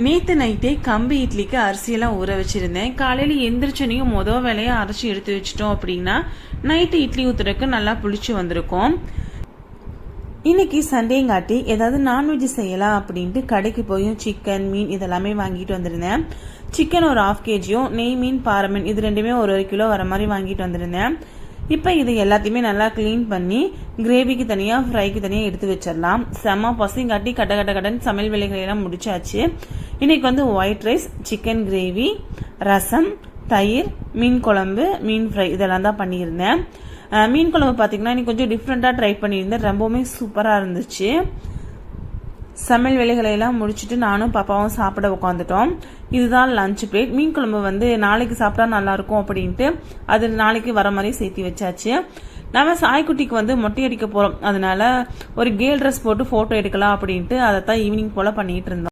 நேற்று நைட்டே கம்பு இட்லிக்கு அரிசியெல்லாம் ஊற வச்சிருந்தேன். காலையில் எந்திரிச்சனையும் மொதல் வேலையை அரைச்சி எடுத்து வச்சிட்டோம் அப்படின்னா நைட்டு இட்லி ஊற்றுறதுக்கு நல்லா புளிச்சு வந்திருக்கும். இன்னைக்கு சண்டேங்காட்டி ஏதாவது நான்வெஜ் செய்யலாம் அப்படின்ட்டு கடைக்கு போயும் சிக்கன் மீன் இதெல்லாமே வாங்கிட்டு வந்திருந்தேன். சிக்கன் ஒரு 1/2 kg, நெய் மீன் பாறை மீன் இது ரெண்டுமே 1 கிலோ வர மாதிரி வாங்கிட்டு வந்திருந்தேன். இப்போ இது எல்லாத்தையுமே நல்லா க்ளீன் பண்ணி கிரேவிக்கு தனியாக ஃப்ரைக்கு தனியாக எடுத்து வச்சிடலாம். செம்ம பசிங்காட்டி கடன் சமையல் வேலைகளெல்லாம் முடிச்சாச்சு. இன்னைக்கு ஒயிட் ரைஸ், சிக்கன் கிரேவி, ரசம், தயிர், மீன் குழம்பு, மீன் ஃப்ரை இதெல்லாம் தான் பண்ணியிருந்தேன். மீன் குழம்பு பார்த்தீங்கன்னா இன்னைக்கு கொஞ்சம் டிஃப்ரெண்ட்டாக ட்ரை பண்ணியிருந்தேன். ரொம்பவுமே சூப்பராக இருந்துச்சு. சமையல் வேலைகளையெல்லாம் முடிச்சுட்டு நானும் பாப்பாவும் சாப்பிட உட்காந்துட்டோம். இதுதான் லஞ்ச் பிளேட். மீன் குழம்பு நாளைக்கு சாப்பிட்டா நல்லா இருக்கும் அப்படின்ட்டு அது நாளைக்கு வர மாதிரி சேர்த்து வச்சாச்சு. நம்ம சாய்க்குட்டிக்கு மொட்டை அடிக்க போறோம். அதனால ஒரு கேர்ள் ட்ரெஸ் போட்டு போட்டோ எடுக்கலாம் அப்படின்ட்டு அதைத்தான் ஈவினிங் போல பண்ணிட்டு இருந்தோம்.